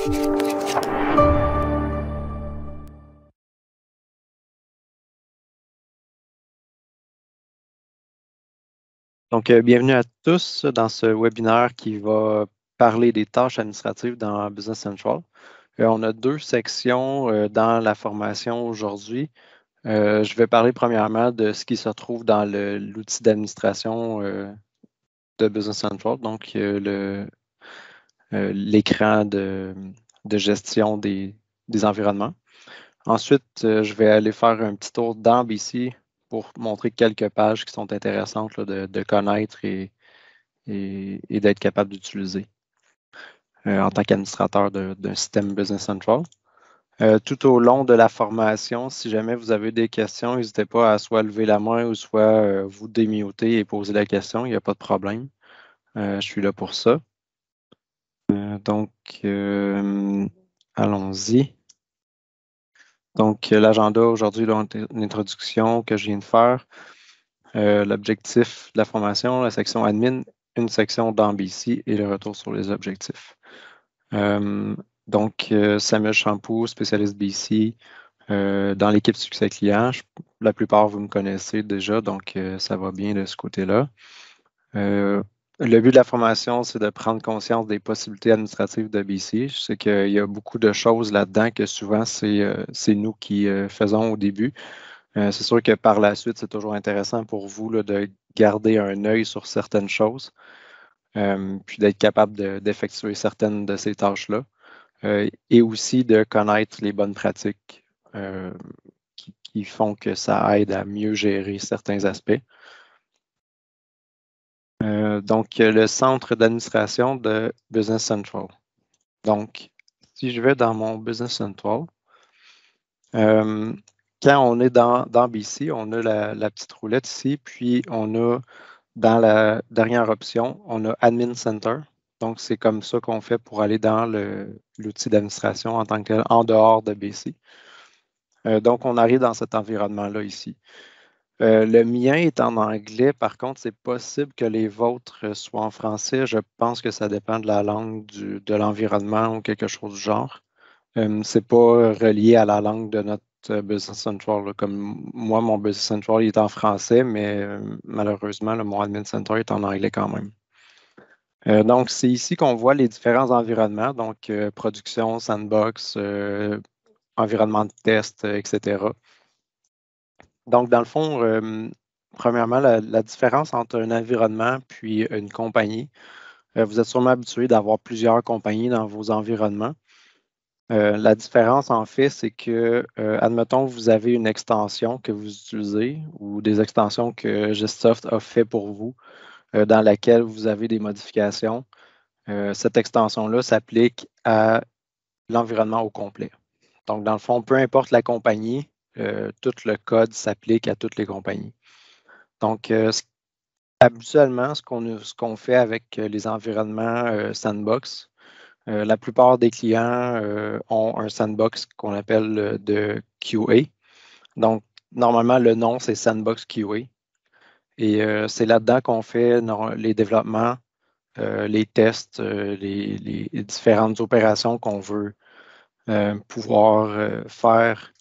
Donc, bienvenue à tous dans ce webinaire qui va parler des tâches administratives dans Business Central. On a deux sections dans la formation aujourd'hui. Je vais parler premièrement de ce qui se trouve dans l'outil d'administration de Business Central, donc l'écran de gestion des environnements. Ensuite, je vais aller faire un petit tour dans BC pour montrer quelques pages qui sont intéressantes là, de connaître et d'être capable d'utiliser en tant qu'administrateur d'un système Business Central. Tout au long de la formation, si jamais vous avez des questions, n'hésitez pas à soit lever la main ou soit vous démuter et poser la question, il n'y a pas de problème. Je suis là pour ça. Donc, allons-y. Donc, l'agenda aujourd'hui, l'introduction que je viens de faire, l'objectif de la formation, la section admin, une section dans BC et le retour sur les objectifs. Donc, Samuel Champoux, spécialiste BC, dans l'équipe succès client. La plupart, vous me connaissez déjà, donc ça va bien de ce côté-là. Le but de la formation, c'est de prendre conscience des possibilités administratives de BC. Je sais qu'il y a beaucoup de choses là-dedans que souvent, c'est nous qui faisons au début. C'est sûr que par la suite, c'est toujours intéressant pour vous là, de garder un œil sur certaines choses, puis d'être capable d'effectuer certaines de ces tâches-là, et aussi de connaître les bonnes pratiques qui font que ça aide à mieux gérer certains aspects. Donc, le centre d'administration de Business Central. Donc, si je vais dans mon Business Central, quand on est dans BC, on a la petite roulette ici, puis on a dans la dernière option, on a Admin Center. Donc, c'est comme ça qu'on fait pour aller dans l'outil d'administration en tant que tel, en dehors de BC. Donc, on arrive dans cet environnement-là ici. Le mien est en anglais, par contre, c'est possible que les vôtres soient en français. Je pense que ça dépend de la langue de l'environnement ou quelque chose du genre. C'est pas relié à la langue de notre Business Central, là. Comme moi, mon Business Central il est en français, mais malheureusement, mon Admin Center est en anglais quand même. Donc, c'est ici qu'on voit les différents environnements, donc production, sandbox, environnement de test, etc. Donc, dans le fond, premièrement, la différence entre un environnement puis une compagnie, vous êtes sûrement habitué d'avoir plusieurs compagnies dans vos environnements. La différence, en fait, c'est que, admettons, vous avez une extension que vous utilisez ou des extensions que Gestsoft a fait pour vous, dans laquelle vous avez des modifications. Cette extension-là s'applique à l'environnement au complet. Donc, dans le fond, peu importe la compagnie, tout le code s'applique à toutes les compagnies. Donc, habituellement, ce qu'on fait avec les environnements sandbox, la plupart des clients ont un sandbox qu'on appelle de QA. Donc, normalement, le nom, c'est Sandbox QA. Et c'est là-dedans qu'on fait les développements, les tests, les différentes opérations qu'on veut pouvoir faire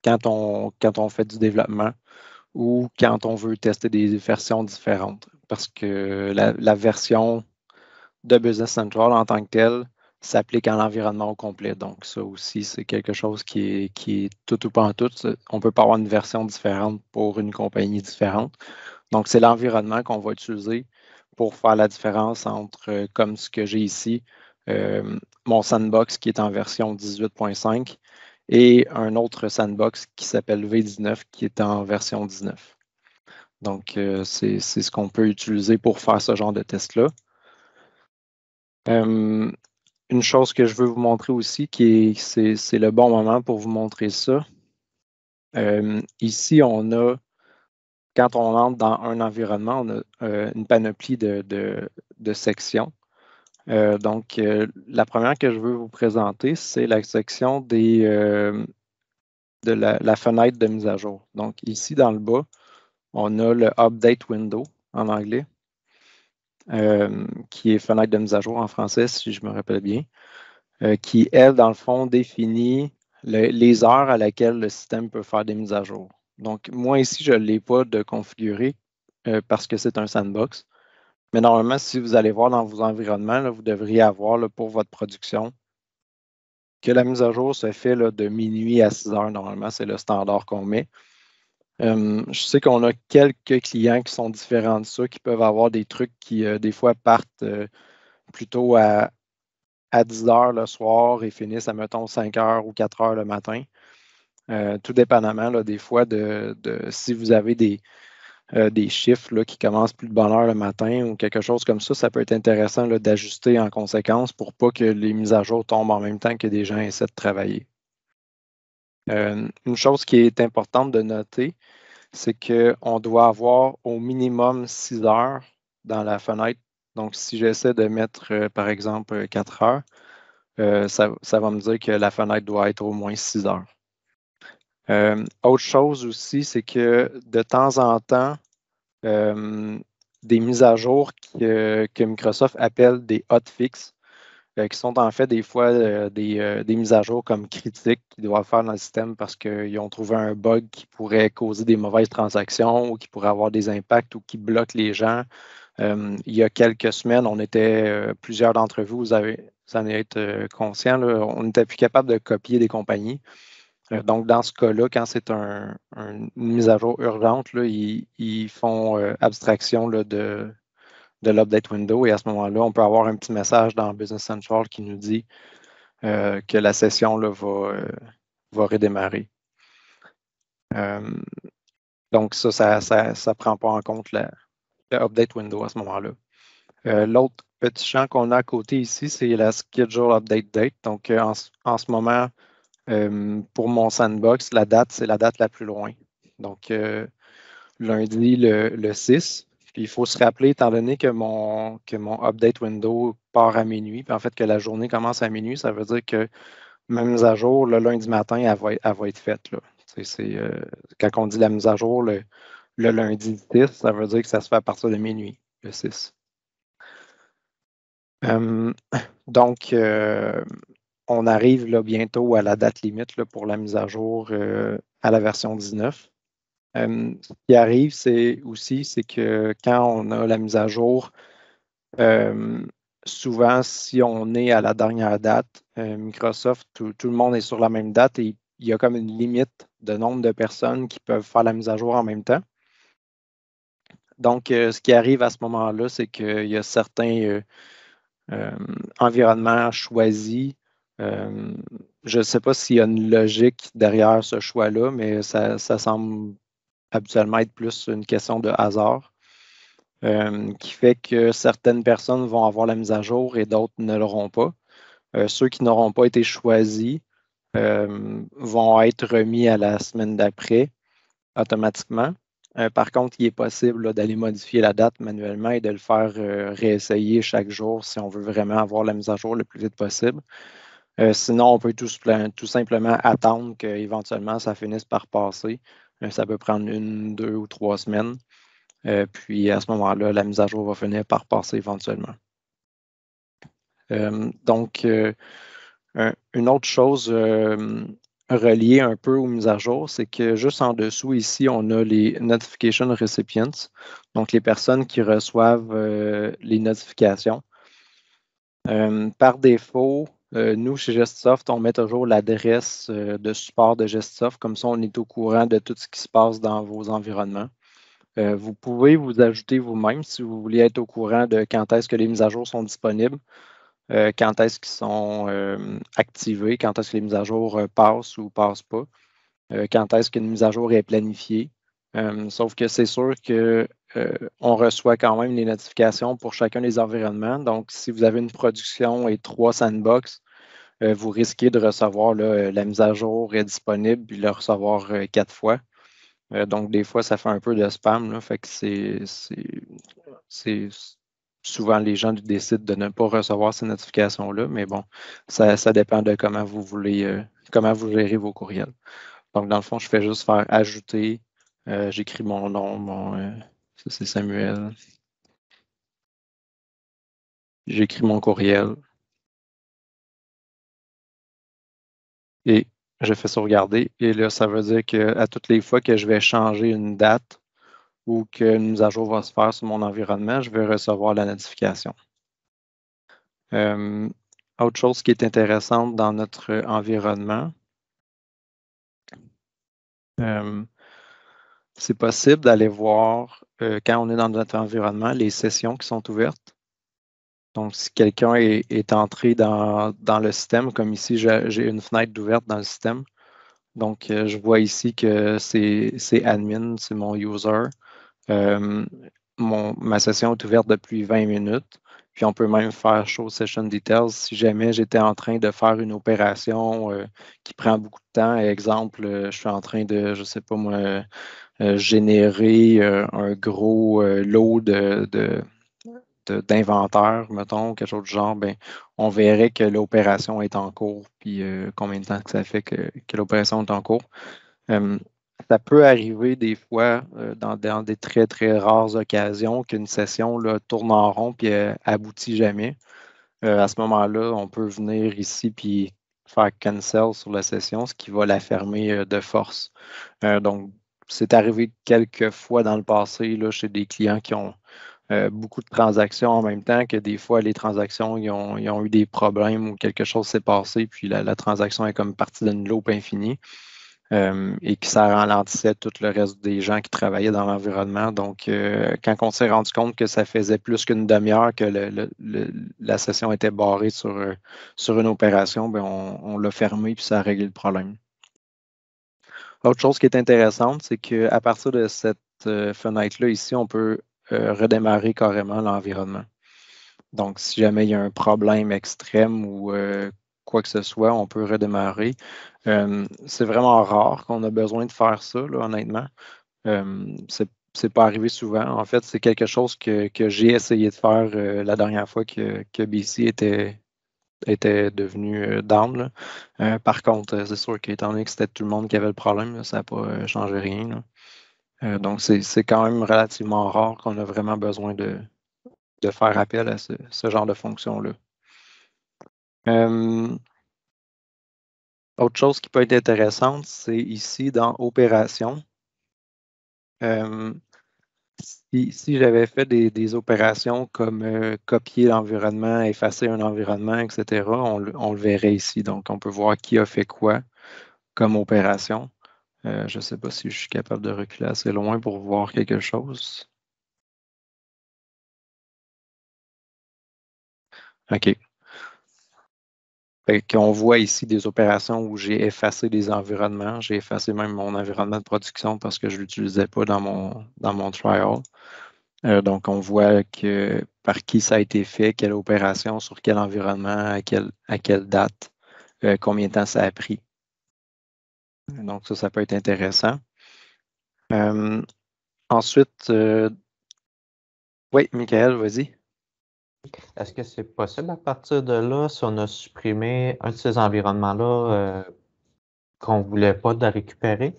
quand on fait du développement ou quand on veut tester des versions différentes. Parce que la version de Business Central en tant que telle s'applique à l'environnement au complet. Donc, ça aussi, c'est quelque chose qui est tout ou pas en tout. On ne peut pas avoir une version différente pour une compagnie différente. Donc, c'est l'environnement qu'on va utiliser pour faire la différence entre, comme ce que j'ai ici, mon sandbox qui est en version 18.5 et un autre sandbox qui s'appelle V19 qui est en version 19. Donc, c'est ce qu'on peut utiliser pour faire ce genre de test-là. Une chose que je veux vous montrer aussi, c'est le bon moment pour vous montrer ça. Ici, quand on entre dans un environnement, on a une panoplie de sections. Donc, la première que je veux vous présenter, c'est la section de la fenêtre de mise à jour. Donc, ici, dans le bas, on a le Update Window en anglais. qui est fenêtre de mise à jour en français, si je me rappelle bien, qui, elle, dans le fond, définit les heures à laquelle le système peut faire des mises à jour. Donc, moi, ici, je ne l'ai pas de configuré parce que c'est un sandbox. Mais normalement, si vous allez voir dans vos environnements, là, vous devriez avoir là, pour votre production que la mise à jour se fait là, de minuit à 6 heures. Normalement, c'est le standard qu'on met. Je sais qu'on a quelques clients qui sont différents de ça, qui peuvent avoir des trucs qui, des fois, partent plutôt à 10 heures le soir et finissent à, mettons, 5 heures ou 4 heures le matin. Tout dépendamment, là, des fois, de si vous avez des chiffres là, qui commencent plus de bonne heure le matin ou quelque chose comme ça peut être intéressant là, d'ajuster en conséquence pour pas que les mises à jour tombent en même temps que des gens essaient de travailler. Une chose qui est importante de noter, c'est qu'on doit avoir au minimum 6 heures dans la fenêtre. Donc, si j'essaie de mettre, par exemple, 4 heures, ça va me dire que la fenêtre doit être au moins 6 heures. Autre chose aussi, c'est que de temps en temps, des mises à jour que Microsoft appelle des hotfix, qui sont en fait des fois des mises à jour comme critiques qu'ils doivent faire dans le système parce qu'ils ont trouvé un bug qui pourrait causer des mauvaises transactions ou qui pourrait avoir des impacts ou qui bloque les gens. Il y a quelques semaines, on était, plusieurs d'entre vous, vous en êtes conscients, là, on n'était plus capable de copier des compagnies. Donc, dans ce cas-là, quand c'est une mise à jour urgente, là, ils font abstraction là, de l'update window et à ce moment-là, on peut avoir un petit message dans Business Central qui nous dit que la session là, va redémarrer. Donc, ça ne prend pas en compte le update window à ce moment-là. L'autre petit champ qu'on a à côté ici, c'est la schedule update date. Donc, en ce moment, pour mon sandbox, la date, c'est la date la plus loin. Donc, lundi le 6. Puis il faut se rappeler, étant donné que mon update window part à minuit, puis en fait que la journée commence à minuit, ça veut dire que ma mise à jour, le lundi matin, elle va être faite. Là. Quand on dit la mise à jour le lundi 6, ça veut dire que ça se fait à partir de minuit, le 6. Donc, on arrive là, bientôt à la date limite là, pour la mise à jour à la version 19. Ce qui arrive, c'est que quand on a la mise à jour, souvent, si on est à la dernière date, Microsoft, tout le monde est sur la même date et il y a comme une limite de nombre de personnes qui peuvent faire la mise à jour en même temps. Donc, ce qui arrive à ce moment-là, c'est qu'il y a certains environnements choisis. Je ne sais pas s'il y a une logique derrière ce choix-là, mais ça semble habituellement être plus une question de hasard, qui fait que certaines personnes vont avoir la mise à jour et d'autres ne l'auront pas. Ceux qui n'auront pas été choisis vont être remis à la semaine d'après automatiquement. Par contre, il est possible d'aller modifier la date manuellement et de le faire réessayer chaque jour si on veut vraiment avoir la mise à jour le plus vite possible. Sinon, on peut tout simplement attendre qu'éventuellement ça finisse par passer. Ça peut prendre 1, 2 ou 3 semaines. Puis à ce moment-là, la mise à jour va finir par passer éventuellement. Donc, une autre chose reliée un peu aux mises à jour, c'est que juste en dessous ici, on a les Notification Recipients, donc les personnes qui reçoivent les notifications. Par défaut, nous, chez Gestsoft, on met toujours l'adresse de support de Gestsoft, comme ça on est au courant de tout ce qui se passe dans vos environnements. Vous pouvez vous ajouter vous-même si vous voulez être au courant de quand est-ce que les mises à jour sont disponibles, quand est-ce qu'ils sont activés, quand est-ce que les mises à jour passent ou passent pas, quand est-ce qu'une mise à jour est planifiée. Sauf que c'est sûr que on reçoit quand même les notifications pour chacun des environnements. Donc, si vous avez une production et 3 sandbox, vous risquez de recevoir là, la mise à jour est disponible puis le recevoir 4 fois. Donc, des fois, ça fait un peu de spam. Là, fait que c'est souvent les gens décident de ne pas recevoir ces notifications-là, mais bon, ça dépend de comment vous voulez, comment vous gérez vos courriels. Donc, dans le fond, je fais juste faire ajouter. J'écris mon nom, ça c'est Samuel. J'écris mon courriel et je fais sauvegarder. Et là, ça veut dire qu'à toutes les fois que je vais changer une date ou qu'une mise à jour va se faire sur mon environnement, je vais recevoir la notification. Autre chose qui est intéressante dans notre environnement, c'est possible d'aller voir, quand on est dans notre environnement, les sessions qui sont ouvertes. Donc, si quelqu'un est entré dans le système, comme ici, j'ai une fenêtre d'ouverte dans le système. Donc, je vois ici que c'est admin, c'est mon user. Ma session est ouverte depuis 20 minutes. Puis on peut même faire Show Session Details si jamais j'étais en train de faire une opération qui prend beaucoup de temps. Exemple, je suis en train de, je sais pas moi, générer un gros lot d'inventaire, mettons, quelque chose du genre, ben, on verrait que l'opération est en cours, puis combien de temps que ça fait que l'opération est en cours. Ça peut arriver des fois, dans des très, très rares occasions, qu'une session là, tourne en rond puis aboutit jamais. À ce moment-là, on peut venir ici puis faire cancel sur la session, ce qui va la fermer de force. Donc, c'est arrivé quelques fois dans le passé là, chez des clients qui ont beaucoup de transactions en même temps, que des fois, les transactions, ils ont eu des problèmes ou quelque chose s'est passé, puis la transaction est comme partie d'une loupe infinie. Et que ça ralentissait tout le reste des gens qui travaillaient dans l'environnement. Donc, quand on s'est rendu compte que ça faisait plus qu'une demi-heure que la session était barrée sur une opération, ben on l'a fermé puis ça a réglé le problème. Autre chose qui est intéressante, c'est qu'à partir de cette fenêtre-là ici, on peut redémarrer carrément l'environnement. Donc, si jamais il y a un problème extrême ou quoi que ce soit, on peut redémarrer. C'est vraiment rare qu'on a besoin de faire ça, là, honnêtement. C'est pas arrivé souvent. En fait, c'est quelque chose que j'ai essayé de faire la dernière fois que BC était devenu down, là. Par contre, c'est sûr qu'étant donné que c'était tout le monde qui avait le problème, là, ça n'a pas changé rien, là. Donc, c'est quand même relativement rare qu'on a vraiment besoin de faire appel à ce genre de fonction-là. Autre chose qui peut être intéressante, c'est ici dans Opérations. Si j'avais fait des opérations comme copier l'environnement, effacer un environnement, etc., on le verrait ici. Donc, on peut voir qui a fait quoi comme opération. Je ne sais pas si je suis capable de reculer assez loin pour voir quelque chose. OK. On voit ici des opérations où j'ai effacé des environnements. J'ai effacé même mon environnement de production parce que je ne l'utilisais pas dans mon trial. Donc, on voit que par qui ça a été fait, quelle opération, sur quel environnement, à quelle date, combien de temps ça a pris. Donc, ça peut être intéressant. Ensuite, oui, Michael, vas-y. Est-ce que c'est possible à partir de là, si on a supprimé un de ces environnements-là qu'on ne voulait pas de récupérer?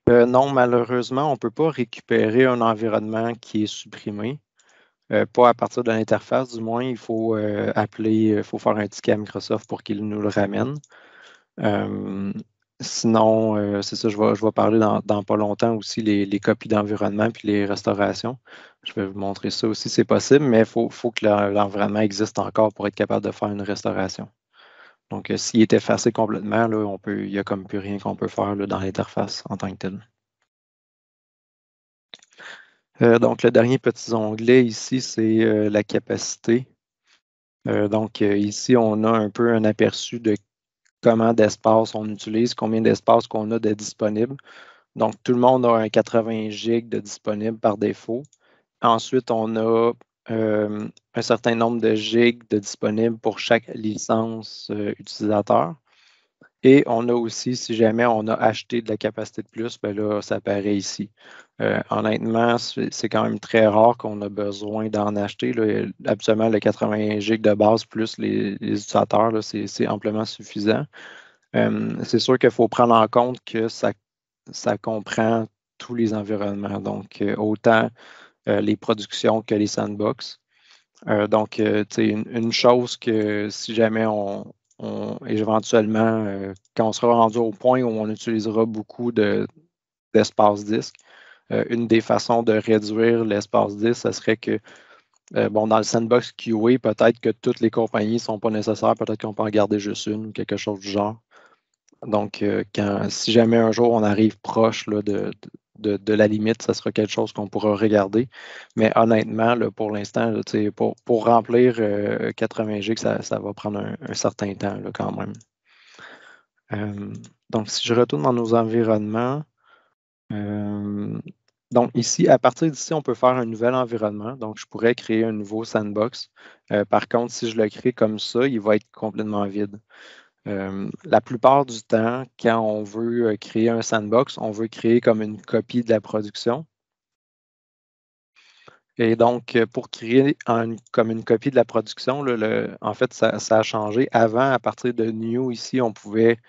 Non, malheureusement, on ne peut pas récupérer un environnement qui est supprimé. Pas à partir de l'interface, du moins, il faut il faut faire un ticket à Microsoft pour qu'il nous le ramène. Sinon, c'est ça, je vais parler dans pas longtemps aussi les copies d'environnement puis les restaurations. Je vais vous montrer ça aussi, c'est possible, mais il faut que l'environnement existe encore pour être capable de faire une restauration. Donc, s'il est effacé complètement, là, il n'y a comme plus rien qu'on peut faire là, dans l'interface en tant que tel. Donc, le dernier petit onglet ici, c'est la capacité. Donc, ici, on a un peu un aperçu de comment d'espace on utilise, combien d'espace qu'on a de disponible. Donc, tout le monde a un 80 GB de disponible par défaut. Ensuite, on a un certain nombre de gigs de disponible pour chaque licence utilisateur. Et on a aussi, si jamais on a acheté de la capacité de plus, ben là, ça apparaît ici. Honnêtement, c'est quand même très rare qu'on a besoin d'en acheter, là. Habituellement, le 80 GB de base plus les utilisateurs, là, c'est amplement suffisant. C'est sûr qu'il faut prendre en compte que ça comprend tous les environnements, donc autant les productions que les sandbox. Donc, tu sais, une chose que si jamais éventuellement, quand on sera rendu au point où on utilisera beaucoup d'espace disque, une des façons de réduire l'espace disque, ce serait que, bon, dans le sandbox QA, peut-être que toutes les compagnies ne sont pas nécessaires, peut-être qu'on peut en garder juste une ou quelque chose du genre. Donc, si jamais un jour on arrive proche là, de la limite, ça sera quelque chose qu'on pourra regarder. Mais honnêtement, là, pour l'instant, là, pour remplir 80 gigs, ça va prendre un certain temps là, quand même. Donc, si je retourne dans nos environnements, donc ici, à partir d'ici, on peut faire un nouvel environnement. Donc, je pourrais créer un nouveau sandbox. Par contre, si je le crée comme ça, il va être complètement vide. La plupart du temps, quand on veut créer un sandbox, on veut créer comme une copie de la production. Et donc, pour créer comme une copie de la production, là, en fait, ça a changé. Avant, à partir de New, ici, on pouvait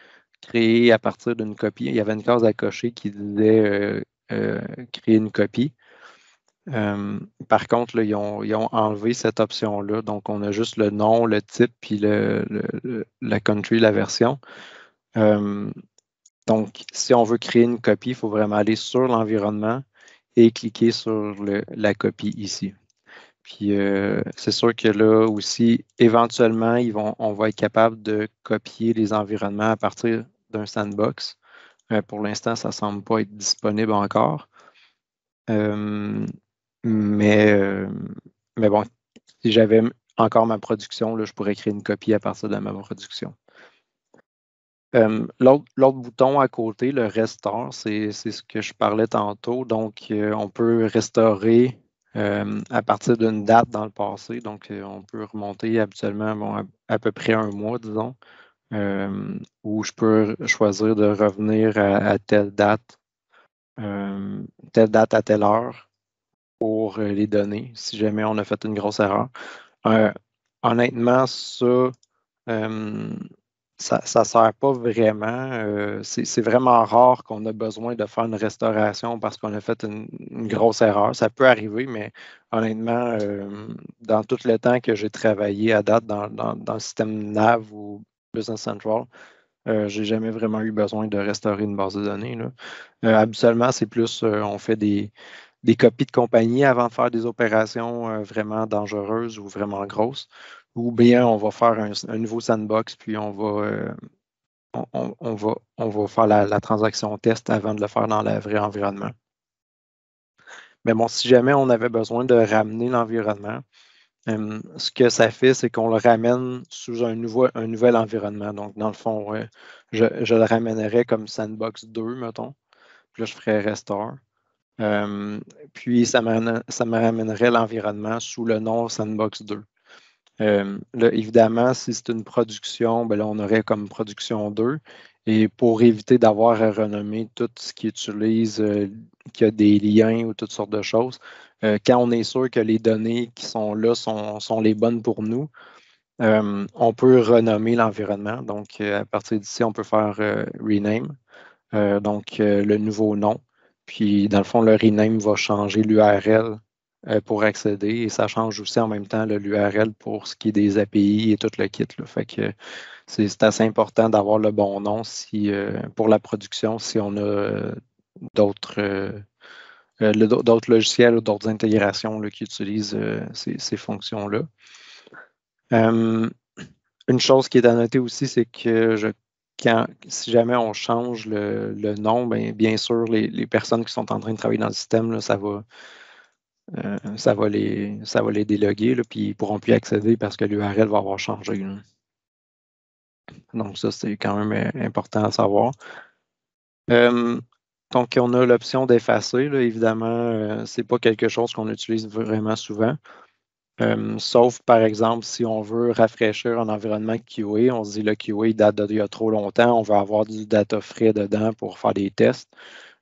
créer à partir d'une copie. Il y avait une case à cocher qui disait créer une copie. Par contre, là, ils ont enlevé cette option-là. Donc, on a juste le nom, le type, puis la country, la version. Donc, si on veut créer une copie, il faut vraiment aller sur l'environnement et cliquer sur la copie ici. Puis, c'est sûr que là aussi, éventuellement, on va être capable de copier les environnements à partir d'un sandbox. Pour l'instant, ça ne semble pas être disponible encore. Euh, mais, euh, mais bon, si j'avais encore ma production, là, je pourrais créer une copie à partir de ma production. L'autre bouton à côté, le Restore, c'est ce que je parlais tantôt. Donc, on peut restaurer à partir d'une date dans le passé. Donc, on peut remonter habituellement à peu près un mois, disons, où je peux choisir de revenir à telle date à telle heure pour les données, si jamais on a fait une grosse erreur. Honnêtement, euh, ça ne sert pas vraiment. C'est vraiment rare qu'on a besoin de faire une restauration parce qu'on a fait une grosse erreur. Ça peut arriver, mais honnêtement, dans tout le temps que j'ai travaillé à date dans le système NAV ou Business Central, j'ai jamais vraiment eu besoin de restaurer une base de données, là. Habituellement, c'est plus, on fait des copies de compagnie avant de faire des opérations vraiment dangereuses ou vraiment grosses. Ou bien on va faire un nouveau sandbox, puis on va faire la transaction test avant de le faire dans le vrai environnement. Mais bon, si jamais on avait besoin de ramener l'environnement, ce que ça fait, c'est qu'on le ramène sous un nouvel environnement. Donc, dans le fond, je le ramènerais comme sandbox 2, mettons. Puis là, je ferais restore. Puis, ça me ramènerait l'environnement sous le nom Sandbox 2. Là, évidemment, si c'est une production, ben là, on aurait comme production 2. Et pour éviter d'avoir à renommer tout ce qui utilise, qui a des liens ou toutes sortes de choses, quand on est sûr que les données qui sont là sont les bonnes pour nous, on peut renommer l'environnement. Donc, à partir d'ici, on peut faire rename, donc le nouveau nom. Puis, dans le fond, le rename va changer l'URL pour accéder et ça change aussi en même temps l'URL pour ce qui est des API et tout le kit, là. Fait que c'est assez important d'avoir le bon nom pour la production si on a d'autres d'autres logiciels ou d'autres intégrations là, qui utilisent ces fonctions-là. Une chose qui est à noter aussi, c'est que si jamais on change le nom, bien sûr, les personnes qui sont en train de travailler dans le système, là, ça va les déloguer, là, puis ils ne pourront plus accéder parce que l'URL va avoir changé, là. Donc, ça, c'est quand même important à savoir. Donc, on a l'option d'effacer, là. Évidemment, ce n'est pas quelque chose qu'on utilise vraiment souvent. Sauf, par exemple, si on veut rafraîchir un environnement QA, on se dit le QA date d'il y a trop longtemps, on veut avoir du data frais dedans pour faire des tests.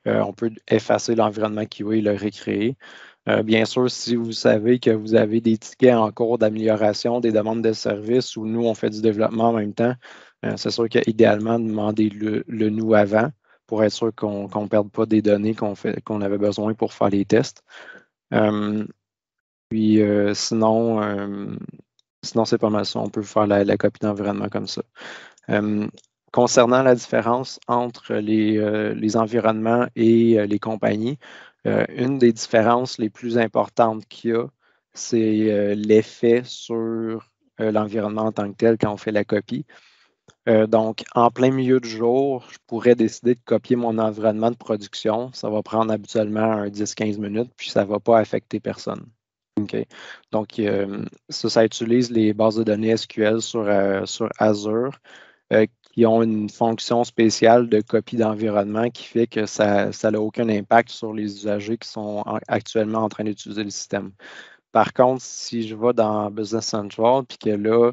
On peut effacer l'environnement QA et le recréer. Bien sûr, si vous savez que vous avez des tickets en cours d'amélioration, des demandes de services ou nous, on fait du développement en même temps, c'est sûr qu'idéalement, demander le nous avant pour être sûr qu'on ne perde pas des données qu'on avait besoin pour faire les tests. Puis sinon c'est pas mal ça. On peut faire la copie d'environnement comme ça. Concernant la différence entre les environnements et les compagnies, une des différences les plus importantes qu'il y a, c'est l'effet sur l'environnement en tant que tel quand on fait la copie. Donc, en plein milieu du jour, je pourrais décider de copier mon environnement de production. Ça va prendre habituellement un 10-15 minutes, puis ça ne va pas affecter personne. OK. Donc, ça utilise les bases de données SQL sur Azure qui ont une fonction spéciale de copie d'environnement qui fait que ça n'a aucun impact sur les usagers qui sont actuellement en train d'utiliser le système. Par contre, si je vais dans Business Central puis que là,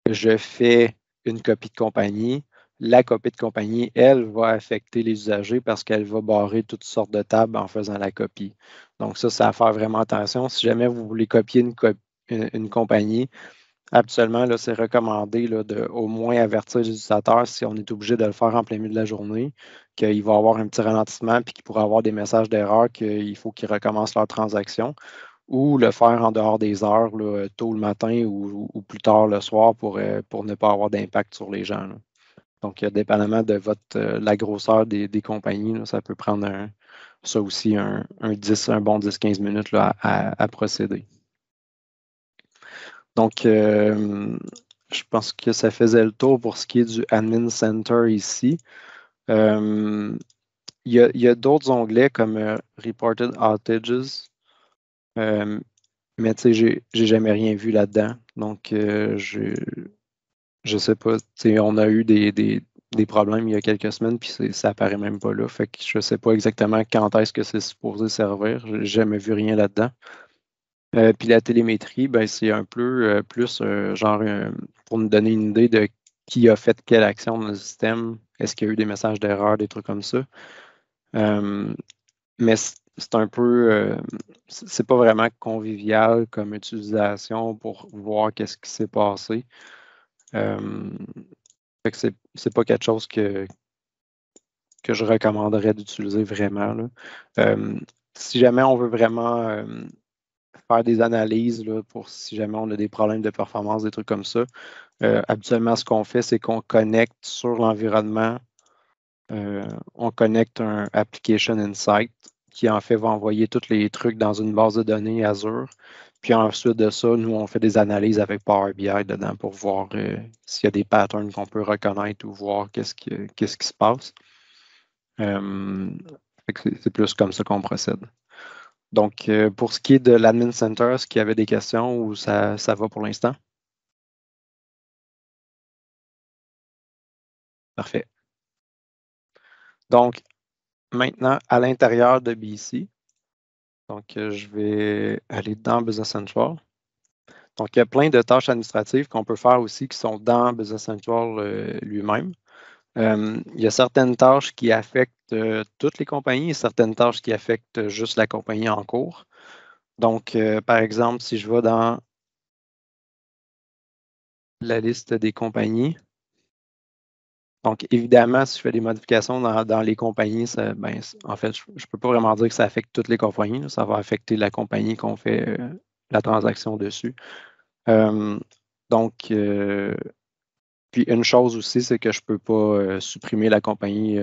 je fais une copie de compagnie, la copie de compagnie, elle, va affecter les usagers parce qu'elle va barrer toutes sortes de tables en faisant la copie. Donc ça, c'est à faire vraiment attention. Si jamais vous voulez copier une compagnie, habituellement, là, c'est recommandé là, de au moins avertir les utilisateurs si on est obligé de le faire en plein milieu de la journée, qu'il va y avoir un petit ralentissement puis qu'il pourrait avoir des messages d'erreur qu'il faut qu'ils recommencent leur transaction ou le faire en dehors des heures, là, tôt le matin ou plus tard le soir pour ne pas avoir d'impact sur les gens, là. Donc, dépendamment de la grosseur des compagnies, là, ça peut prendre ça aussi un bon 10-15 minutes là, à procéder. Donc, je pense que ça faisait le tour pour ce qui est du Admin Center ici. Il y a d'autres onglets comme Reported Outages, mais tu sais, j'ai jamais rien vu là-dedans. Donc, je sais pas. On a eu des problèmes il y a quelques semaines, puis ça apparaît même pas là. Fait que je sais pas exactement quand est-ce que c'est supposé servir. J'ai jamais vu rien là-dedans. Puis la télémétrie, ben, c'est un peu plus genre pour nous donner une idée de qui a fait quelle action dans le système. Est-ce qu'il y a eu des messages d'erreur, des trucs comme ça. Mais c'est un peu, c'est pas vraiment convivial comme utilisation pour voir qu'est-ce qui s'est passé. Fait que c'est pas quelque chose que je recommanderais d'utiliser vraiment, là. Si jamais on veut vraiment faire des analyses là, pour si jamais on a des problèmes de performance, des trucs comme ça, habituellement, ce qu'on fait, c'est qu'on connecte sur l'environnement, on connecte un Application Insight qui, en fait, va envoyer tous les trucs dans une base de données Azure. Puis ensuite de ça, nous, on fait des analyses avec Power BI dedans pour voir s'il y a des patterns qu'on peut reconnaître ou voir qu'est-ce qui se passe. C'est plus comme ça qu'on procède. Donc, pour ce qui est de l'Admin Center, est-ce qu'il y avait des questions ou ça va pour l'instant? Parfait. Donc, maintenant, à l'intérieur de BC, donc je vais aller dans Business Central. Donc, il y a plein de tâches administratives qu'on peut faire aussi qui sont dans Business Central lui-même. Il y a certaines tâches qui affectent toutes les compagnies et certaines tâches qui affectent juste la compagnie en cours. Donc, par exemple, si je vais dans la liste des compagnies, donc évidemment, si je fais des modifications dans les compagnies, en fait, je ne peux pas vraiment dire que ça affecte toutes les compagnies, là. Ça va affecter la compagnie qu'on fait la transaction dessus. Donc, puis une chose aussi, c'est que je ne peux pas supprimer la compagnie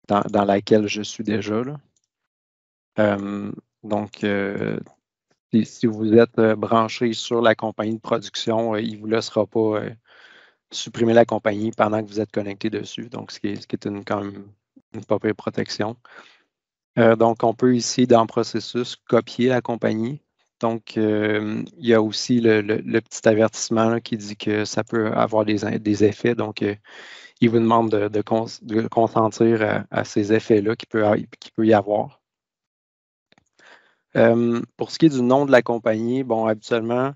dans laquelle je suis déjà, là. Donc, si vous êtes branché sur la compagnie de production, il ne vous laissera pas supprimer la compagnie pendant que vous êtes connecté dessus. Donc, ce qui est quand même une pas pire protection. Donc, on peut ici, dans Processus, copier la compagnie. Donc, il y a aussi le petit avertissement là, qui dit que ça peut avoir des effets. Donc, il vous demande de consentir à ces effets-là qu'il peut y avoir. Pour ce qui est du nom de la compagnie, bon, habituellement,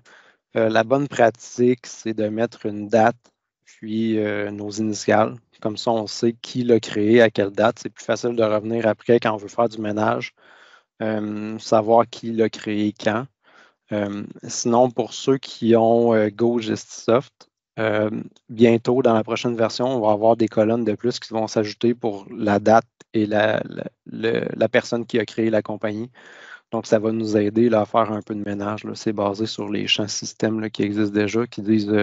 la bonne pratique, c'est de mettre une date, puis nos initiales. Comme ça, on sait qui l'a créé, à quelle date. C'est plus facile de revenir après quand on veut faire du ménage, savoir qui l'a créé quand. Sinon, pour ceux qui ont GoGestisoft, bientôt, dans la prochaine version, on va avoir des colonnes de plus qui vont s'ajouter pour la date et la personne qui a créé la compagnie. Donc, ça va nous aider là, à faire un peu de ménage. C'est basé sur les champs systèmes là, qui existent déjà, qui disent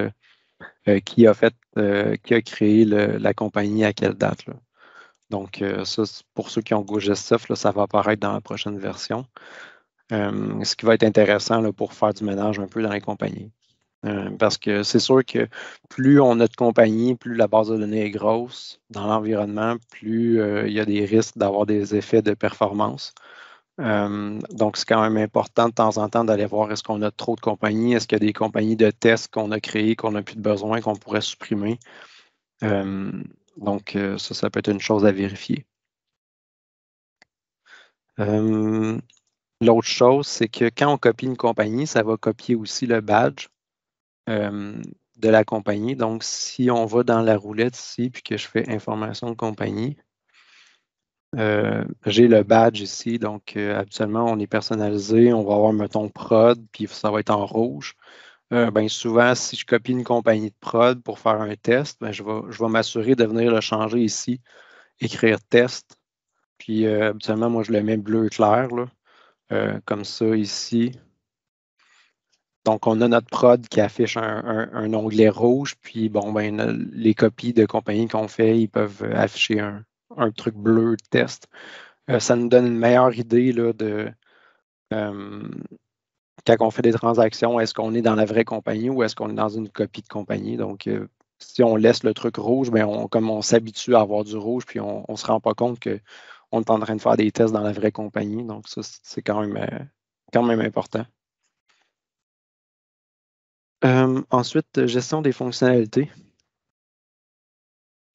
qui a créé la compagnie à quelle date. Là. Donc, ça, pour ceux qui ont GoGestSoft, là, ça va apparaître dans la prochaine version. Ce qui va être intéressant là, pour faire du ménage un peu dans les compagnies. Parce que c'est sûr que plus on a de compagnies, plus la base de données est grosse dans l'environnement, plus il y a des risques d'avoir des effets de performance. Donc, c'est quand même important de temps en temps d'aller voir est-ce qu'on a trop de compagnies, est-ce qu'il y a des compagnies de tests qu'on a créées, qu'on n'a plus de besoin, qu'on pourrait supprimer. Donc, ça peut être une chose à vérifier. L'autre chose, c'est que quand on copie une compagnie, ça va copier aussi le badge de la compagnie. Donc, si on va dans la roulette ici, puis que je fais information de compagnie, j'ai le badge ici. Donc, habituellement, on est personnalisé. On va avoir, mettons, prod, puis ça va être en rouge. Ben, souvent, si je copie une compagnie de prod pour faire un test, ben, je vais m'assurer de venir le changer ici, écrire test. Puis, habituellement, moi, je le mets bleu clair, là, comme ça ici. Donc, on a notre prod qui affiche un onglet rouge, puis bon, ben, les copies de compagnie qu'on fait, ils peuvent afficher un truc bleu de test. Ça nous donne une meilleure idée là, de quand on fait des transactions, est-ce qu'on est dans la vraie compagnie ou est-ce qu'on est dans une copie de compagnie? Donc, si on laisse le truc rouge, ben comme on s'habitue à avoir du rouge, puis on ne se rend pas compte qu'on est en train de faire des tests dans la vraie compagnie. Donc, ça, c'est quand même important. Ensuite, gestion des fonctionnalités.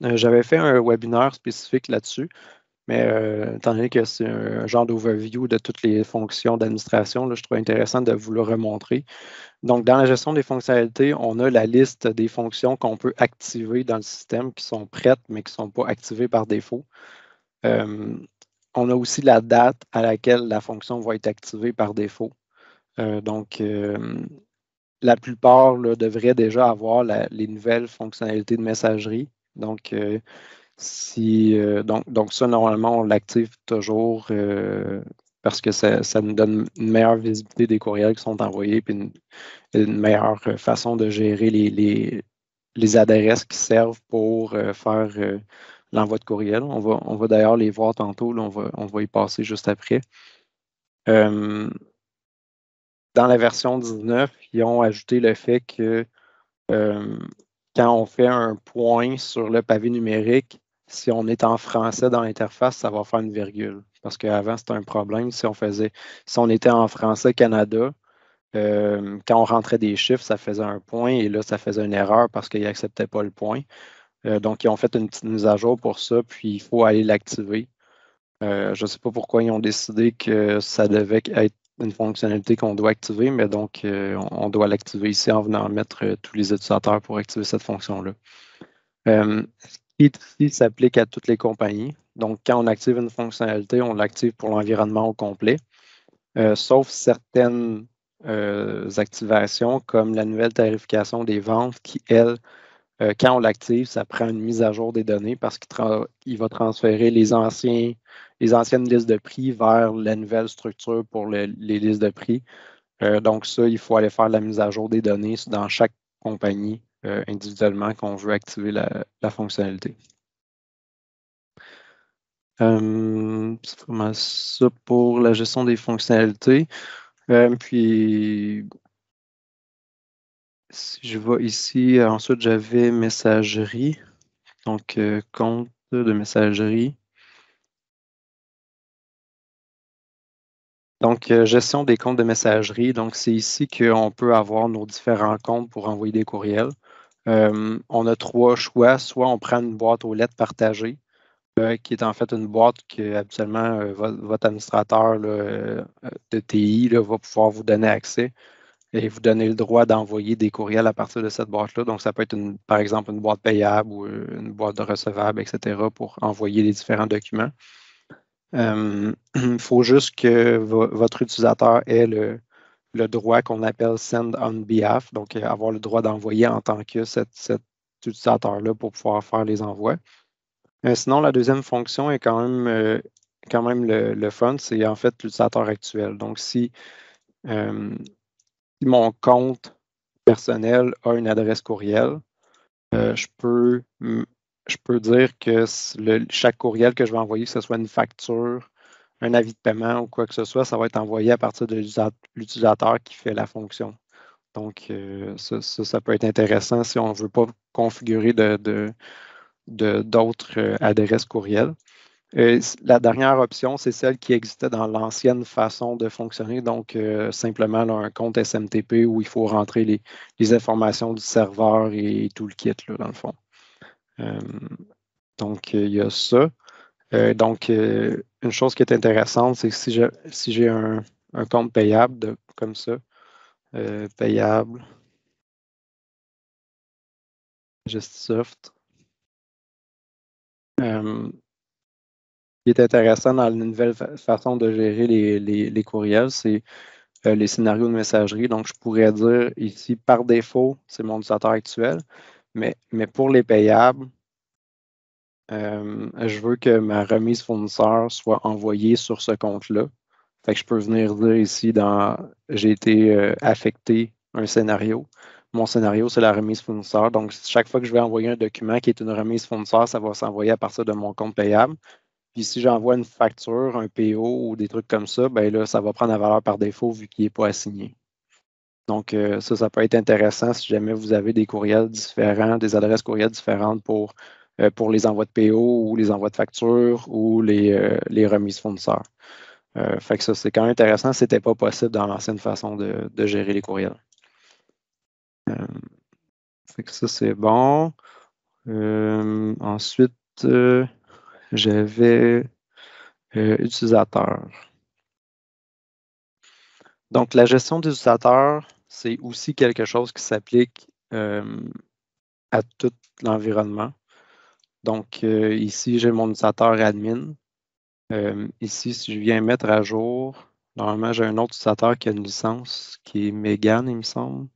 J'avais fait un webinaire spécifique là-dessus, mais étant donné que c'est un genre d'overview de toutes les fonctions d'administration, je trouve intéressant de vous le remontrer. Donc, dans la gestion des fonctionnalités, on a la liste des fonctions qu'on peut activer dans le système qui sont prêtes, mais qui ne sont pas activées par défaut. On a aussi la date à laquelle la fonction va être activée par défaut. Donc, la plupart là, devraient déjà avoir les nouvelles fonctionnalités de messagerie. Donc, donc ça, normalement, on l'active toujours parce que ça nous donne une meilleure visibilité des courriels qui sont envoyés puis une meilleure façon de gérer les adresses qui servent pour faire l'envoi de courriel. On va d'ailleurs les voir tantôt, là, on va y passer juste après. Dans la version 19, ils ont ajouté le fait que quand on fait un point sur le pavé numérique, si on est en français dans l'interface, ça va faire une virgule. Parce qu'avant, c'était un problème. Si on était en français Canada, quand on rentrait des chiffres, ça faisait un point et là, ça faisait une erreur parce qu'il n'acceptait pas le point. Donc, ils ont fait une petite mise à jour pour ça, puis il faut aller l'activer. Je ne sais pas pourquoi ils ont décidé que ça devait être une fonctionnalité qu'on doit activer, mais donc on doit l'activer ici en venant mettre tous les utilisateurs pour activer cette fonction-là. Ce qui ici s'applique à toutes les compagnies. Donc, quand on active une fonctionnalité, on l'active pour l'environnement au complet, sauf certaines activations comme la nouvelle tarification des ventes qui, elle, quand on l'active, ça prend une mise à jour des données parce qu'il va transférer les anciennes listes de prix vers la nouvelle structure pour les listes de prix. Donc ça, il faut aller faire la mise à jour des données dans chaque compagnie individuellement qu'on veut activer la fonctionnalité. C'est vraiment ça pour la gestion des fonctionnalités. Puis, si je vais ici, ensuite j'avais messagerie. Donc, compte de messagerie. Donc, gestion des comptes de messagerie. Donc, c'est ici qu'on peut avoir nos différents comptes pour envoyer des courriels. On a trois choix. Soit on prend une boîte aux lettres partagée, qui est en fait une boîte que habituellement votre administrateur là, de TI là, va pouvoir vous donner accès et vous donner le droit d'envoyer des courriels à partir de cette boîte-là. Donc, ça peut être par exemple une boîte payable ou une boîte de recevable, etc., pour envoyer les différents documents. Il faut juste que votre utilisateur ait le droit qu'on appelle Send on behalf, donc avoir le droit d'envoyer en tant que cet utilisateur-là pour pouvoir faire les envois. Sinon, la deuxième fonction est quand même quand même le fun, c'est en fait l'utilisateur actuel. Donc, si mon compte personnel a une adresse courriel, je peux dire que chaque courriel que je vais envoyer, que ce soit une facture, un avis de paiement ou quoi que ce soit, ça va être envoyé à partir de l'utilisateur qui fait la fonction. Donc, ça peut être intéressant si on ne veut pas configurer d'autres adresses courriels. La dernière option, c'est celle qui existait dans l'ancienne façon de fonctionner, donc simplement là, un compte SMTP où il faut rentrer les informations du serveur et tout le kit, là, dans le fond. Donc, il y a ça. Donc, une chose qui est intéressante, c'est que si j'ai un compte payable comme ça, payable, GestSoft, ce qui est intéressant dans la nouvelle façon de gérer les courriels, c'est les scénarios de messagerie. Donc, je pourrais dire ici, par défaut, c'est mon utilisateur actuel, mais pour les payables, je veux que ma remise fournisseur soit envoyée sur ce compte-là. Fait que je peux venir dire ici j'ai été affecté un scénario. Mon scénario, c'est la remise fournisseur. Donc, chaque fois que je vais envoyer un document qui est une remise fournisseur, ça va s'envoyer à partir de mon compte payable. Puis si j'envoie une facture, un PO ou des trucs comme ça, ben là, ça va prendre la valeur par défaut vu qu'il n'est pas assigné. Donc, ça peut être intéressant si jamais vous avez des courriels différents, des adresses courriels différentes pour les envois de PO ou les envois de factures ou les remises fournisseurs. Fait que ça, c'est quand même intéressant. Ce n'était pas possible dans l'ancienne façon de gérer les courriels. Fait que ça, c'est bon. Ensuite, j'avais utilisateur. Donc, la gestion des utilisateurs, c'est aussi quelque chose qui s'applique à tout l'environnement. Donc, ici, j'ai mon utilisateur admin. Ici, si je viens mettre à jour, normalement, j'ai un autre utilisateur qui a une licence qui est Megan, il me semble.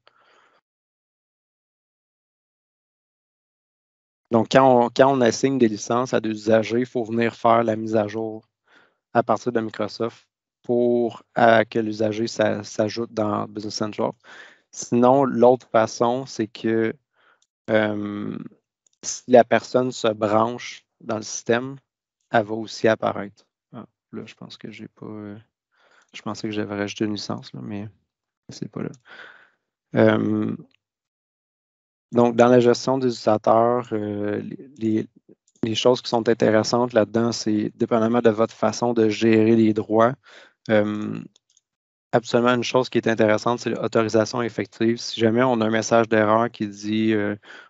Donc, quand on assigne des licences à des usagers, il faut venir faire la mise à jour à partir de Microsoft pour que l'usager s'ajoute dans Business Central. Sinon, l'autre façon, c'est que si la personne se branche dans le système, elle va aussi apparaître. Ah, là, je pense que j'ai pas. Je pensais que j'avais rajouté une licence, là, mais c'est pas là. Donc, dans la gestion des utilisateurs, les choses qui sont intéressantes là-dedans, c'est dépendamment de votre façon de gérer les droits. Absolument, une chose qui est intéressante, c'est l'autorisation effective. Si jamais on a un message d'erreur qui dit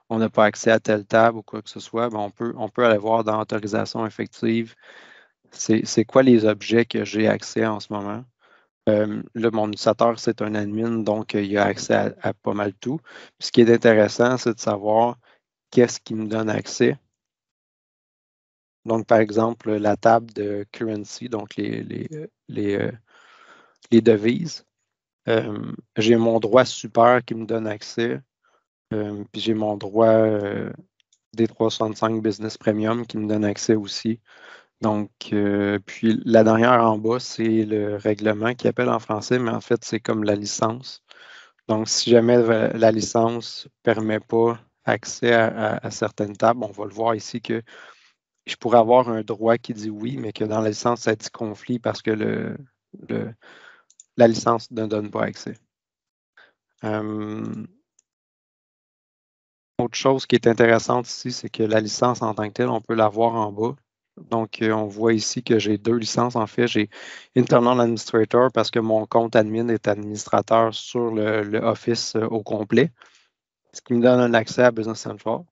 on n'a pas accès à telle table ou quoi que ce soit, ben on peut aller voir dans autorisation effective, c'est quoi les objets que j'ai accès en ce moment. Là, mon utilisateur, c'est un admin, donc il a accès à pas mal tout. Puis, ce qui est intéressant, c'est de savoir qu'est-ce qui me donne accès. Donc, par exemple, la table de currency, donc les devises. J'ai mon droit super qui me donne accès. Puis j'ai mon droit D365 Business Premium qui me donne accès aussi. Donc, puis la dernière en bas, c'est le règlement qui appelle en français, mais en fait, c'est comme la licence. Donc, si jamais la licence ne permet pas accès à certaines tables, on va le voir ici que je pourrais avoir un droit qui dit oui, mais que dans la licence, ça dit conflit parce que la licence ne donne pas accès. Autre chose qui est intéressante ici, c'est que la licence en tant que telle, on peut la voir en bas. Donc, on voit ici que j'ai deux licences. En fait, j'ai Internal Administrator parce que mon compte admin est administrateur sur le Office au complet, ce qui me donne un accès à Business Central.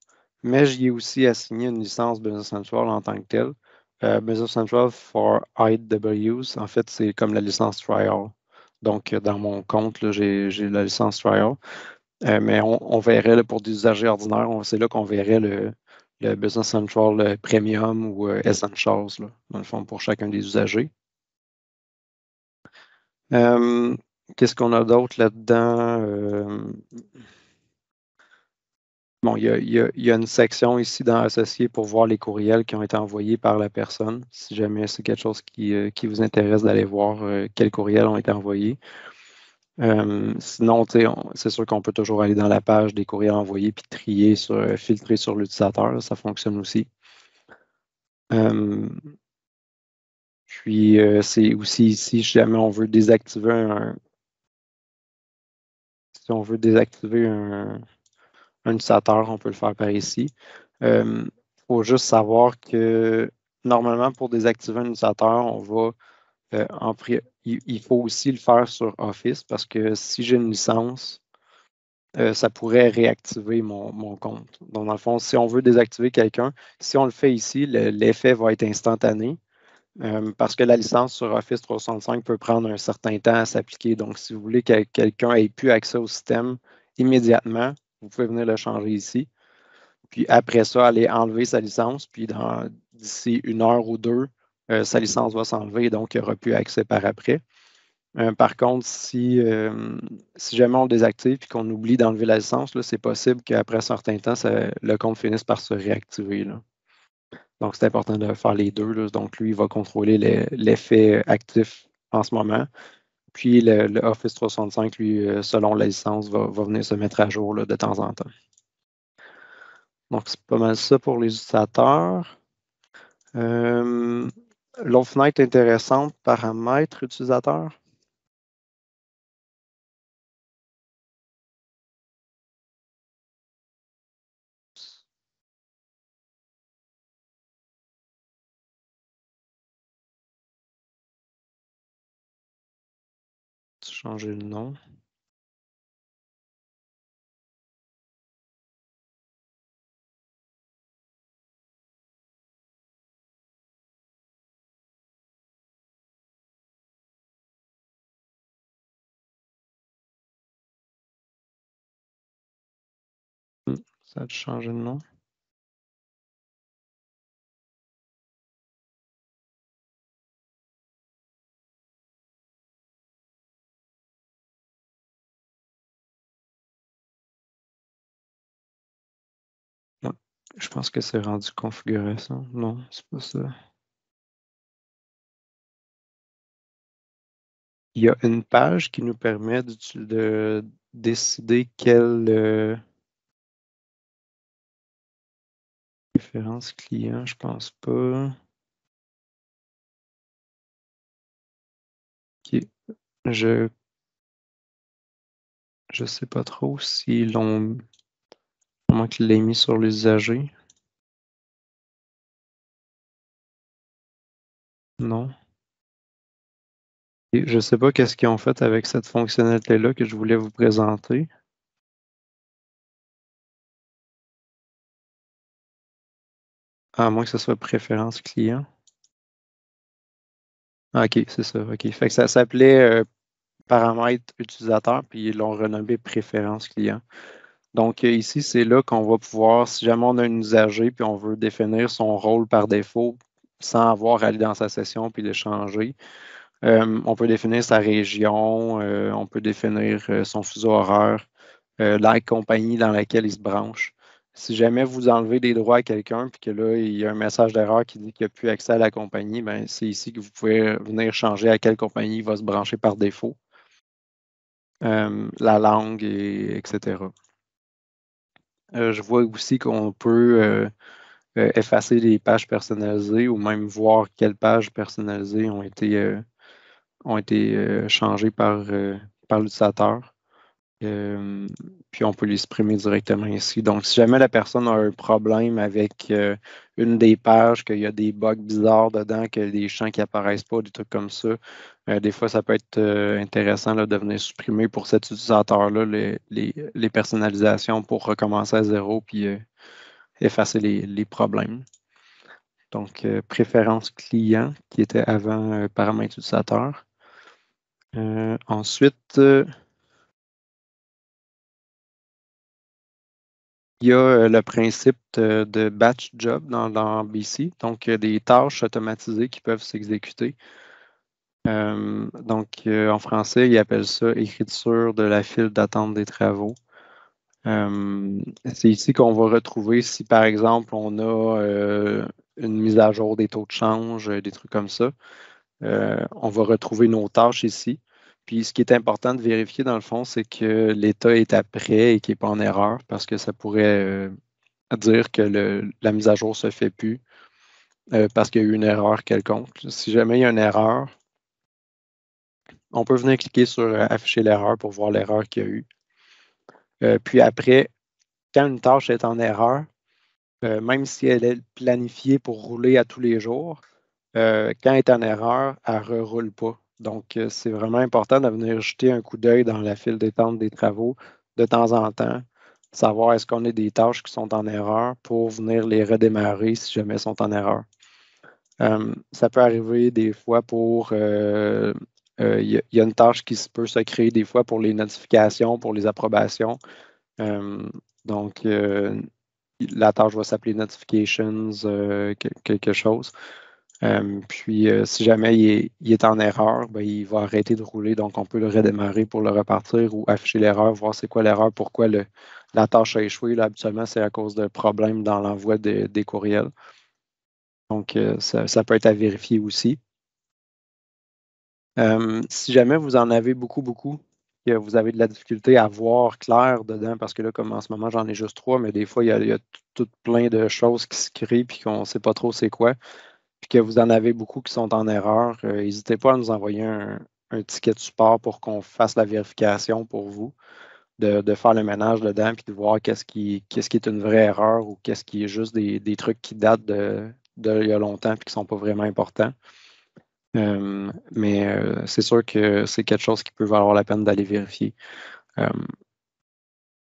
Mais j'y ai aussi assigné une licence Business Central en tant que telle. Business Central for IWs, en fait, c'est comme la licence Trial. Donc, dans mon compte, j'ai la licence Trial. Mais on verrait là, pour des usagers ordinaires, c'est là qu'on verrait le Business Central Premium ou Essentials, là, dans le fond, pour chacun des usagers. Qu'est-ce qu'on a d'autre là-dedans? Bon, il y a une section ici dans Associé pour voir les courriels qui ont été envoyés par la personne. Si jamais c'est quelque chose qui vous intéresse d'aller voir quels courriels ont été envoyés. Sinon, c'est sûr qu'on peut toujours aller dans la page des courriels envoyés puis trier filtrer sur l'utilisateur. Ça fonctionne aussi. Puis, c'est aussi ici, si jamais on veut désactiver si on veut désactiver un utilisateur, on peut le faire par ici. Il faut juste savoir que normalement, pour désactiver un utilisateur, on va il faut aussi le faire sur Office parce que si j'ai une licence, ça pourrait réactiver mon compte. Donc, dans le fond, si on veut désactiver quelqu'un, si on le fait ici, l'effet va être instantané. Parce que la licence sur Office 365 peut prendre un certain temps à s'appliquer. Donc, si vous voulez que quelqu'un ait plus accès au système immédiatement, vous pouvez venir le changer ici. Puis après ça, aller enlever sa licence. Puis d'ici 1 heure ou 2, sa licence va s'enlever, donc il n'y aura plus accès par après. Par contre, si jamais on le désactive et qu'on oublie d'enlever la licence, c'est possible qu'après un certain temps, le compte finisse par se réactiver, là. Donc, c'est important de faire les deux, là. Donc, lui, il va contrôler l'effet actif en ce moment. Puis, le Office 365, lui, selon la licence, va venir se mettre à jour là, de temps en temps. Donc, c'est pas mal ça pour les utilisateurs. L'autre fenêtre intéressante, paramètres utilisateurs. Changer le nom. Ça a changé de nom. Ouais. Je pense que c'est rendu configuré ça. Non, c'est pas ça. Il y a une page qui nous permet de décider quelle référence client, je pense pas. Ok. Je sais pas trop s'ils l'ont comment qu'ils l'ont mis sur l'usager. Non. Et je sais pas qu'est-ce qu'ils ont fait avec cette fonctionnalité-là que je voulais vous présenter. À moins que ce soit préférence client. Ah, ok, c'est ça. Ok. Fait que ça s'appelait paramètres utilisateurs, puis ils l'ont renommé préférence client. Donc ici, c'est là qu'on va pouvoir, si jamais on a un usager, puis on veut définir son rôle par défaut sans avoir à aller dans sa session puis le changer, on peut définir sa région, on peut définir son fuseau horaire, la compagnie dans laquelle il se branche. Si jamais vous enlevez des droits à quelqu'un, puis que là, il y a un message d'erreur qui dit qu'il n'y a plus accès à la compagnie, ben, c'est ici que vous pouvez venir changer à quelle compagnie il va se brancher par défaut, la langue, etc. Je vois aussi qu'on peut effacer les pages personnalisées ou même voir quelles pages personnalisées ont été changées par l'utilisateur. Puis on peut les supprimer directement ici. Donc, si jamais la personne a un problème avec une des pages, qu'il y a des bugs bizarres dedans, que des champs qui apparaissent pas, des trucs comme ça, des fois, ça peut être intéressant là, de venir supprimer pour cet utilisateur-là les personnalisations pour recommencer à zéro puis effacer les problèmes. Donc, préférence client qui était avant paramètres utilisateur. Ensuite, il y a le principe de batch job dans BC, donc des tâches automatisées qui peuvent s'exécuter. Donc, en français, ils appellent ça écriture de la file d'attente des travaux. C'est ici qu'on va retrouver si, par exemple, on a une mise à jour des taux de change, des trucs comme ça. On va retrouver nos tâches ici. Puis, ce qui est important de vérifier, dans le fond, c'est que l'état est à prêt et qu'il n'est pas en erreur, parce que ça pourrait dire que la mise à jour ne se fait plus parce qu'il y a eu une erreur quelconque. Si jamais il y a une erreur, on peut venir cliquer sur afficher l'erreur pour voir l'erreur qu'il y a eu. Puis après, quand une tâche est en erreur, même si elle est planifiée pour rouler à tous les jours, quand elle est en erreur, elle ne reroule pas. Donc, c'est vraiment important de venir jeter un coup d'œil dans la file d'attente des travaux de temps en temps, savoir est-ce qu'on a des tâches qui sont en erreur pour venir les redémarrer si jamais elles sont en erreur. Ça peut arriver des fois pour... Il y a une tâche qui peut se créer des fois pour les notifications, pour les approbations. Donc, la tâche va s'appeler Notifications, quelque chose. Puis, si jamais il est en erreur, ben, il va arrêter de rouler. Donc, on peut le redémarrer pour le repartir ou afficher l'erreur, voir c'est quoi l'erreur, pourquoi la tâche a échoué. Là, habituellement, c'est à cause de problèmes dans l'envoi des courriels. Donc, ça peut être à vérifier aussi. Si jamais vous en avez beaucoup, que vous avez de la difficulté à voir clair dedans, parce que là, comme en ce moment, j'en ai juste 3, mais des fois, il y a tout plein de choses qui se créent puis qu'on ne sait pas trop c'est quoi, puis que vous en avez beaucoup qui sont en erreur, n'hésitez pas à nous envoyer un ticket de support pour qu'on fasse la vérification pour vous, de faire le ménage dedans, puis de voir qu'est-ce qui est une vraie erreur ou qu'est-ce qui est juste des trucs qui datent il y a longtemps puis qui ne sont pas vraiment importants. Mais c'est sûr que c'est quelque chose qui peut valoir la peine d'aller vérifier.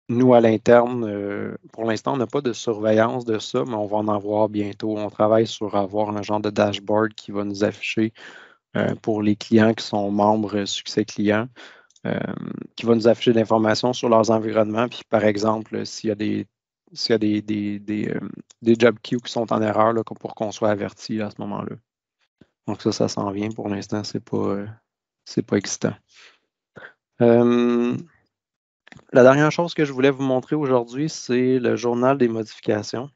Nous, à l'interne, pour l'instant, on n'a pas de surveillance de ça, mais on va en avoir bientôt. On travaille sur avoir un genre de dashboard qui va nous afficher pour les clients qui sont membres succès clients, qui va nous afficher de l'information sur leurs environnements. Puis, par exemple, s'il y a des job queues qui sont en erreur, là, pour qu'on soit averti à ce moment-là. Donc ça s'en vient. Pour l'instant, c'est pas excitant. La dernière chose que je voulais vous montrer aujourd'hui, c'est le journal des modifications.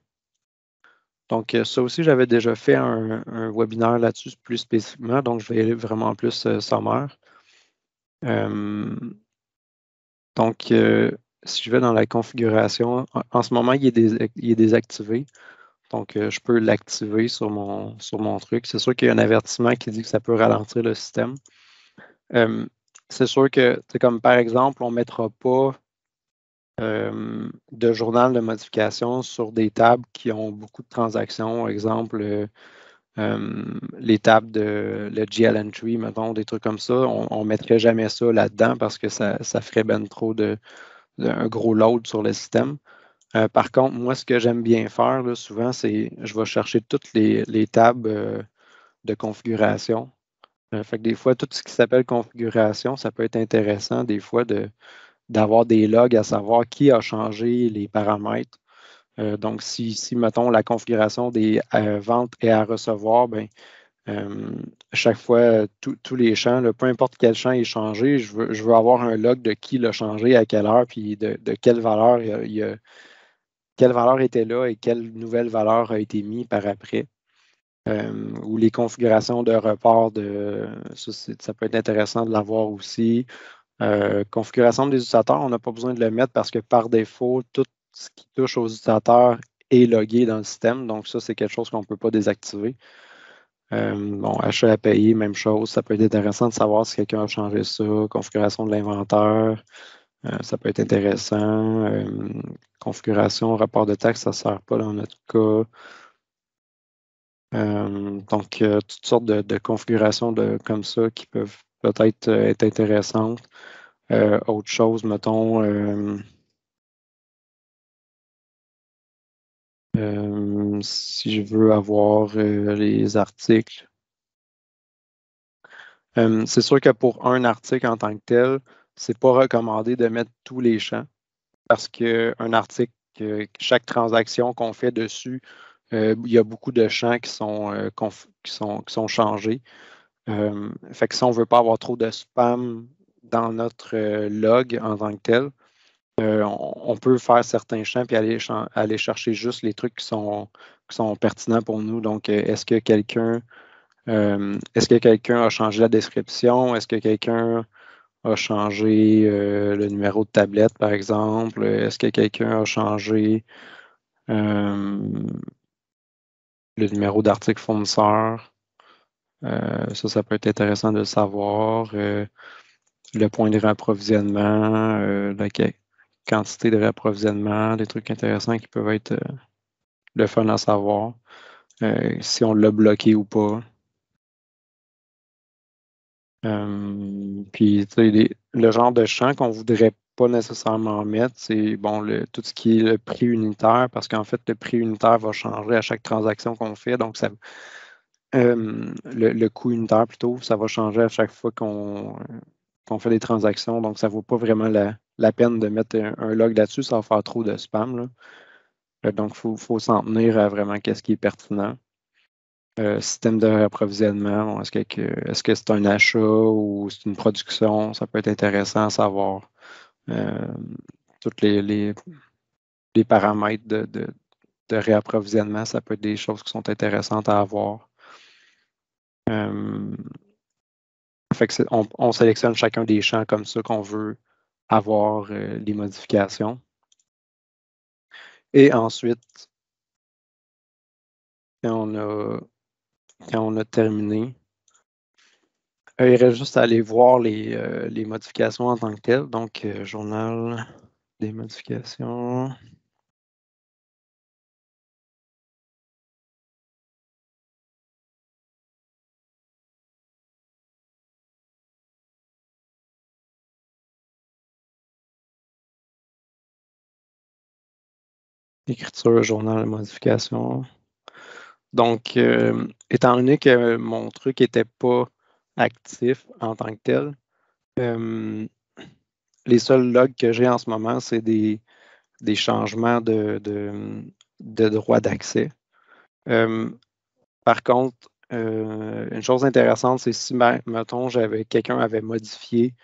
Donc, ça aussi, j'avais déjà fait un webinaire là-dessus plus spécifiquement, donc je vais aller vraiment plus sommaire. Donc, si je vais dans la configuration, en ce moment, il est désactivé. Donc, je peux l'activer sur mon truc. C'est sûr qu'il y a un avertissement qui dit que ça peut ralentir le système. C'est sûr que, comme par exemple, on ne mettra pas de journal de modification sur des tables qui ont beaucoup de transactions. Exemple, les tables de le GL Entry, mettons, des trucs comme ça. On ne mettrait jamais ça là-dedans parce que ça ferait ben trop un gros load sur le système. Par contre, moi, ce que j'aime bien faire, là, souvent, c'est je vais chercher toutes les tables de configuration. Fait que des fois, tout ce qui s'appelle configuration, ça peut être intéressant des fois d'avoir des logs à savoir qui a changé les paramètres. Donc, si, mettons, la configuration des ventes est à recevoir, ben, chaque fois, tous les champs, là, peu importe quel champ est changé, je veux avoir un log de qui l'a changé, à quelle heure, puis de quelle valeur quelle valeur était là et quelle nouvelle valeur a été mise par après. Ou les configurations de report, ça peut être intéressant de l'avoir aussi. Configuration des utilisateurs, on n'a pas besoin de le mettre parce que par défaut, tout ce qui touche aux utilisateurs est logué dans le système. Donc, ça, c'est quelque chose qu'on ne peut pas désactiver. Bon, achat à payer, même chose. Ça peut être intéressant de savoir si quelqu'un a changé ça. Configuration de l'inventaire, ça peut être intéressant. Configuration, rapport de taxe, ça ne sert pas dans notre cas. Donc, toutes sortes de configurations comme ça qui peuvent peut-être être intéressantes. Autre chose, mettons, si je veux avoir les articles. C'est sûr que pour un article en tant que tel, c'est pas recommandé de mettre tous les champs parce qu'un article, chaque transaction qu'on fait dessus, il y a beaucoup de champs qui sont changés. Fait que si on ne veut pas avoir trop de spam dans notre log en tant que tel, On peut faire certains champs puis aller chercher juste les trucs qui sont pertinents pour nous. Donc, est-ce que quelqu'un a changé la description? Est-ce que quelqu'un a changé le numéro de tablette, par exemple? Est-ce que quelqu'un a changé le numéro d'article fournisseur? Ça peut être intéressant de le savoir. Le point de réapprovisionnement, la quantité de réapprovisionnement, des trucs intéressants qui peuvent être le fun à savoir. Si on l'a bloqué ou pas. Puis, le genre de champ qu'on ne voudrait pas nécessairement mettre, c'est bon, tout ce qui est le prix unitaire, parce qu'en fait, le prix unitaire va changer à chaque transaction qu'on fait. Donc, le coût unitaire, plutôt, ça va changer à chaque fois qu'on fait des transactions. Donc, ça ne vaut pas vraiment la peine de mettre un log là-dessus. Ça va faire trop de spam, là. Donc, il faut s'en tenir à vraiment qu'est-ce qui est pertinent. Système de réapprovisionnement, bon, est-ce que c'est un achat ou c'est une production? Ça peut être intéressant à savoir. Tous les paramètres de réapprovisionnement, ça peut être des choses qui sont intéressantes à avoir. Fait que on sélectionne chacun des champs comme ça qu'on veut avoir les modifications. Et ensuite, quand on a terminé, il reste juste à aller voir les modifications en tant que telles. Donc, journal des modifications. Écriture, journal, modification. Donc, étant donné que mon truc n'était pas actif en tant que tel, les seuls logs que j'ai en ce moment, c'est des changements de droit d'accès. Par contre, une chose intéressante, c'est si, mettons, quelqu'un avait modifié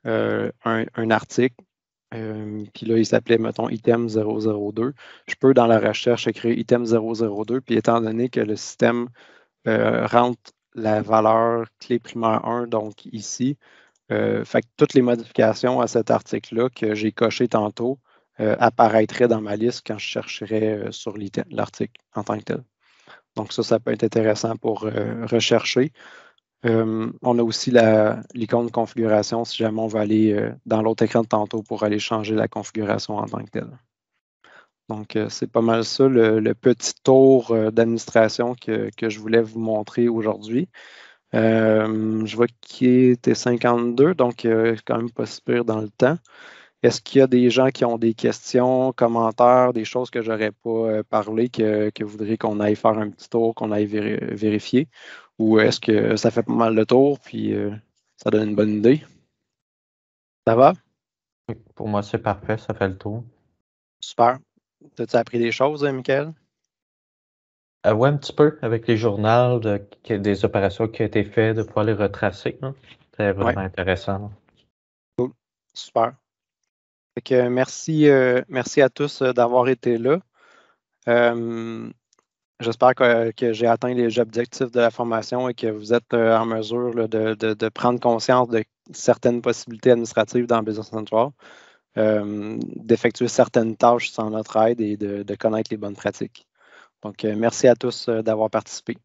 un article, puis là, il s'appelait, mettons, item 002. Je peux, dans la recherche, écrire item 002, puis étant donné que le système rentre la valeur clé primaire 1, donc ici, fait que toutes les modifications à cet article-là que j'ai coché tantôt apparaîtraient dans ma liste quand je chercherais sur l'article en tant que tel. Donc ça peut être intéressant pour rechercher. On a aussi l'icône de configuration si jamais on veut aller dans l'autre écran de tantôt pour aller changer la configuration en tant que telle. Donc, c'est pas mal ça, le petit tour d'administration que je voulais vous montrer aujourd'hui. Je vois qu'il était 52, donc quand même pas si pire dans le temps. Est-ce qu'il y a des gens qui ont des questions, commentaires, des choses que je n'aurais pas parlé, que vous voudriez qu'on aille faire un petit tour, qu'on aille vérifier? Ou est-ce que ça fait pas mal de tour, puis ça donne une bonne idée? Ça va? Pour moi, c'est parfait, ça fait le tour. Super. As-tu appris des choses, Michael? Oui, un petit peu avec les journaux, des opérations qui ont été faites, de pouvoir les retracer. C'est vraiment intéressant. Cool. Super. Fait que merci à tous d'avoir été là. J'espère que j'ai atteint les objectifs de la formation et que vous êtes en mesure là, de prendre conscience de certaines possibilités administratives dans Business Central, d'effectuer certaines tâches sans notre aide et de connaître les bonnes pratiques. Donc, merci à tous d'avoir participé.